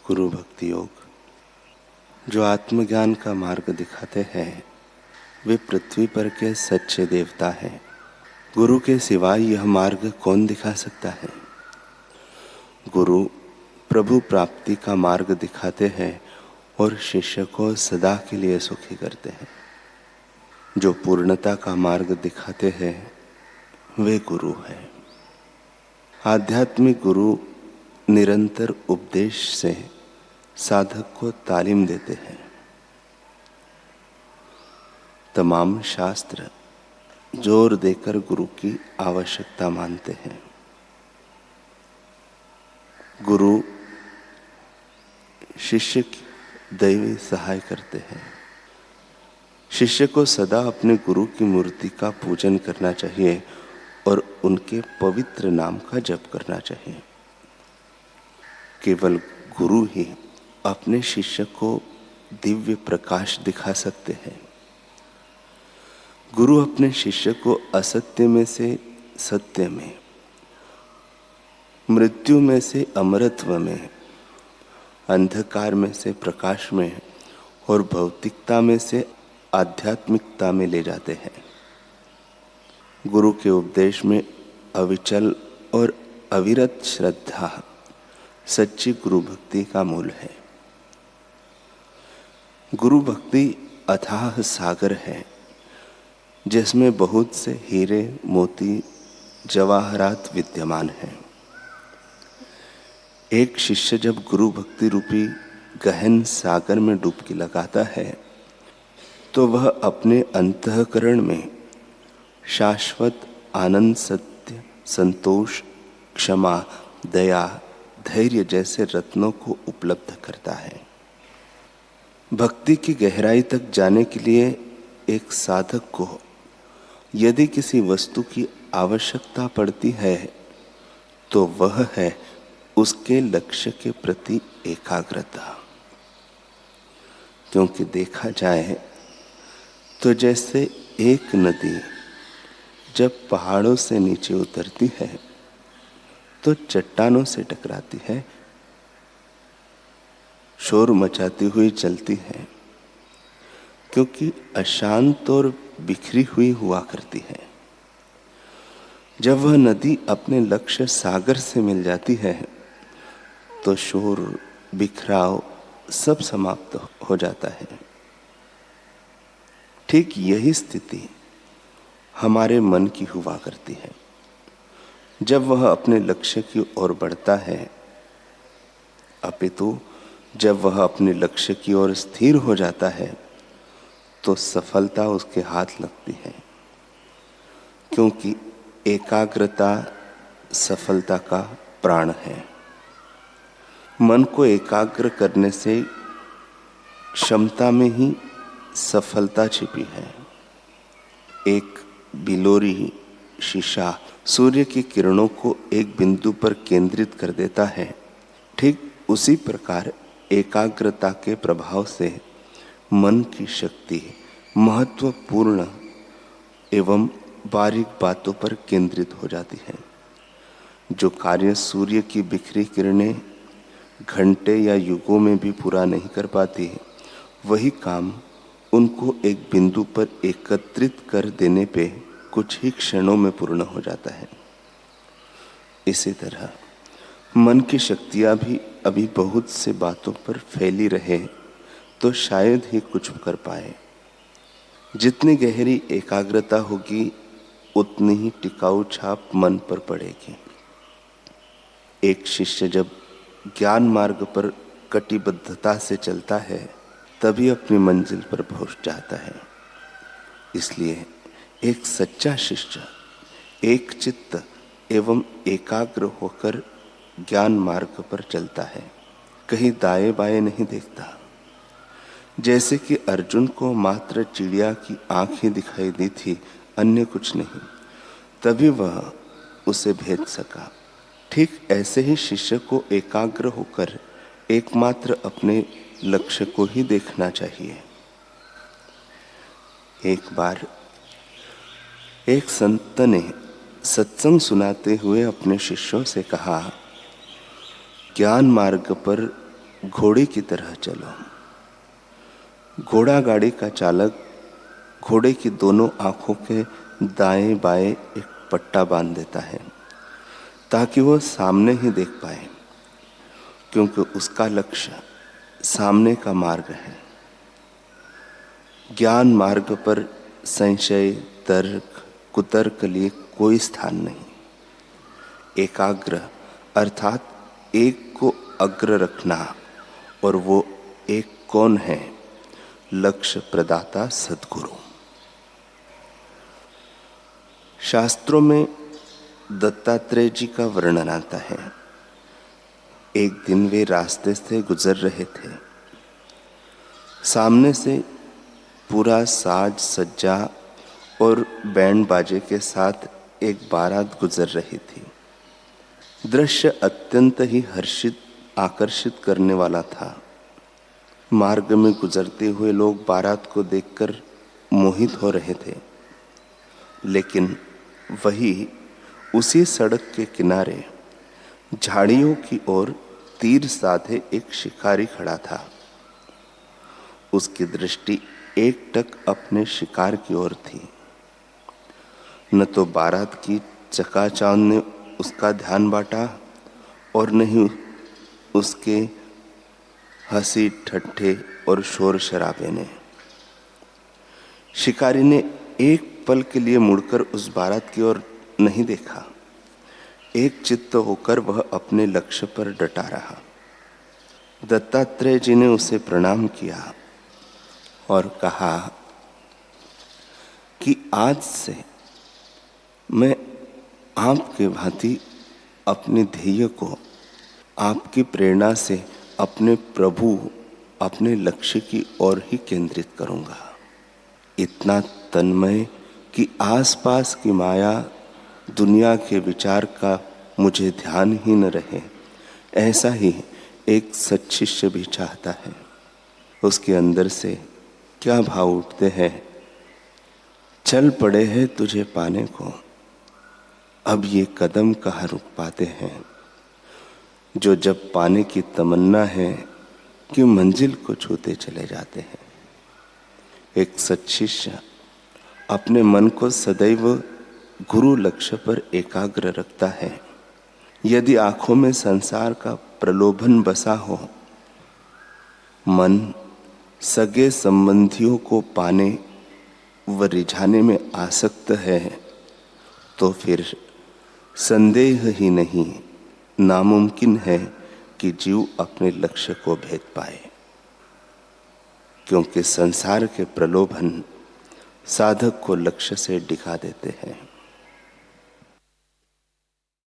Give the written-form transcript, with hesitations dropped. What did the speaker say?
गुरु भक्ति योग जो आत्मज्ञान का मार्ग दिखाते हैं वे पृथ्वी पर के सच्चे देवता हैं। गुरु के सिवाय यह मार्ग कौन दिखा सकता है। गुरु प्रभु प्राप्ति का मार्ग दिखाते हैं और शिष्य को सदा के लिए सुखी करते हैं। जो पूर्णता का मार्ग दिखाते हैं वे गुरु हैं। आध्यात्मिक गुरु निरंतर उपदेश से साधक को तालीम देते हैं। तमाम शास्त्र जोर देकर गुरु की आवश्यकता मानते हैं। गुरु शिष्य की दैवी सहाय करते हैं। शिष्य को सदा अपने गुरु की मूर्ति का पूजन करना चाहिए और उनके पवित्र नाम का जप करना चाहिए। केवल गुरु ही अपने शिष्य को दिव्य प्रकाश दिखा सकते हैं। गुरु अपने शिष्य को असत्य में से सत्य में, मृत्यु में से अमरत्व में, अंधकार में से प्रकाश में और भौतिकता में से आध्यात्मिकता में ले जाते हैं। गुरु के उपदेश में अविचल और अविरत श्रद्धा सच्ची गुरु भक्ति का मूल है। गुरु भक्ति अथाह सागर है जिसमें बहुत से हीरे मोती जवाहरात विद्यमान हैं। एक शिष्य जब गुरु भक्ति रूपी गहन सागर में डुबकी लगाता है तो वह अपने अंतःकरण में शाश्वत आनंद, सत्य, संतोष, क्षमा, दया, धैर्य जैसे रत्नों को उपलब्ध करता है। भक्ति की गहराई तक जाने के लिए एक साधक को यदि किसी वस्तु की आवश्यकता पड़ती है तो वह है उसके लक्ष्य के प्रति एकाग्रता। क्योंकि देखा जाए तो जैसे एक नदी जब पहाड़ों से नीचे उतरती है तो चट्टानों से टकराती है, शोर मचाती हुई चलती है, क्योंकि अशांत और बिखरी हुई हुआ करती है। जब वह नदी अपने लक्ष्य सागर से मिल जाती है तो शोर, बिखराव सब समाप्त हो जाता है। ठीक यही स्थिति हमारे मन की हुआ करती है। जब वह अपने लक्ष्य की ओर बढ़ता है, अपितु जब वह अपने लक्ष्य की ओर स्थिर हो जाता है तो सफलता उसके हाथ लगती है। क्योंकि एकाग्रता सफलता का प्राण है। मन को एकाग्र करने से क्षमता में ही सफलता छिपी है। एक बिलोरी शीशा सूर्य की किरणों को एक बिंदु पर केंद्रित कर देता है। ठीक उसी प्रकार एकाग्रता के प्रभाव से मन की शक्ति महत्वपूर्ण एवं बारीक बातों पर केंद्रित हो जाती है। जो कार्य सूर्य की बिखरी किरणें घंटे या युगों में भी पूरा नहीं कर पाती, वही काम उनको एक बिंदु पर एकत्रित कर देने पे कुछ ही क्षणों में पूर्ण हो जाता है। इसी तरह मन की शक्तियां भी अभी बहुत से बातों पर फैली रहे तो शायद ही कुछ कर पाए। जितनी गहरी एकाग्रता होगी उतनी ही टिकाऊ छाप मन पर पड़ेगी। एक शिष्य जब ज्ञान मार्ग पर कटिबद्धता से चलता है तभी अपनी मंजिल पर पहुंच जाता है। इसलिए एक सच्चा शिष्य एक चित्त एवं एकाग्र होकर ज्ञान मार्ग पर चलता है, कहीं दाएं बाएं नहीं देखता। जैसे कि अर्जुन को मात्र चिड़िया की आंख ही दिखाई दी थी, अन्य कुछ नहीं, तभी वह उसे भेद सका। ठीक ऐसे ही शिष्य को एकाग्र होकर एकमात्र अपने लक्ष्य को ही देखना चाहिए। एक बार एक संत ने सत्संग सुनाते हुए अपने शिष्यों से कहा, ज्ञान मार्ग पर घोड़े की तरह चलो। घोड़ा गाड़ी का चालक घोड़े की दोनों आंखों के दाएं बाएं एक पट्टा बांध देता है ताकि वह सामने ही देख पाए, क्योंकि उसका लक्ष्य सामने का मार्ग है। ज्ञान मार्ग पर संशय, तर्क, कुतर्क लिए कोई स्थान नहीं। एकाग्र अर्थात एक को अग्र रखना, और वो एक कौन है? लक्ष्य प्रदाता सद्गुरु। शास्त्रों में दत्तात्रेय जी का वर्णन आता है। एक दिन वे रास्ते से गुजर रहे थे। सामने से पूरा साज सज्जा और बैंड बाजे के साथ एक बारात गुजर रही थी। दृश्य अत्यंत ही हर्षित, आकर्षित करने वाला था। मार्ग में गुजरते हुए लोग बारात को देखकर मोहित हो रहे थे, लेकिन वही उसी सड़क के किनारे झाड़ियों की ओर तीर साधे एक शिकारी खड़ा था। उसकी दृष्टि एकटक अपने शिकार की ओर थी। न तो बारात की चकाचौंध ने उसका ध्यान बांटा और न ही उसके हंसी ठट्ठे और शोर शराबे ने। शिकारी ने एक पल के लिए मुड़कर उस बारात की ओर नहीं देखा। एक चित्त होकर वह अपने लक्ष्य पर डटा रहा। दत्तात्रेय जी ने उसे प्रणाम किया और कहा कि आज से मैं आपके भांति अपने ध्येय को आपकी प्रेरणा से अपने प्रभु, अपने लक्ष्य की ओर ही केंद्रित करूंगा। इतना तन्मय कि आसपास की माया, दुनिया के विचार का मुझे ध्यान ही न रहे, ऐसा ही एक सत्शिष्य भी चाहता है। उसके अंदर से क्या भाव उठते हैं? चल पड़े हैं तुझे पाने को, अब ये कदम कहाँ रुक पाते हैं। जो जब पाने की तमन्ना है कि मंजिल को छूते चले जाते हैं। एक सत्शिष्य अपने मन को सदैव गुरु लक्ष्य पर एकाग्र रखता है। यदि आंखों में संसार का प्रलोभन बसा हो, मन सगे संबंधियों को पाने व रिझाने में आसक्त है, तो फिर संदेह ही नहीं, नामुमकिन है कि जीव अपने लक्ष्य को भेद पाए। क्योंकि संसार के प्रलोभन साधक को लक्ष्य से डिगा देते हैं।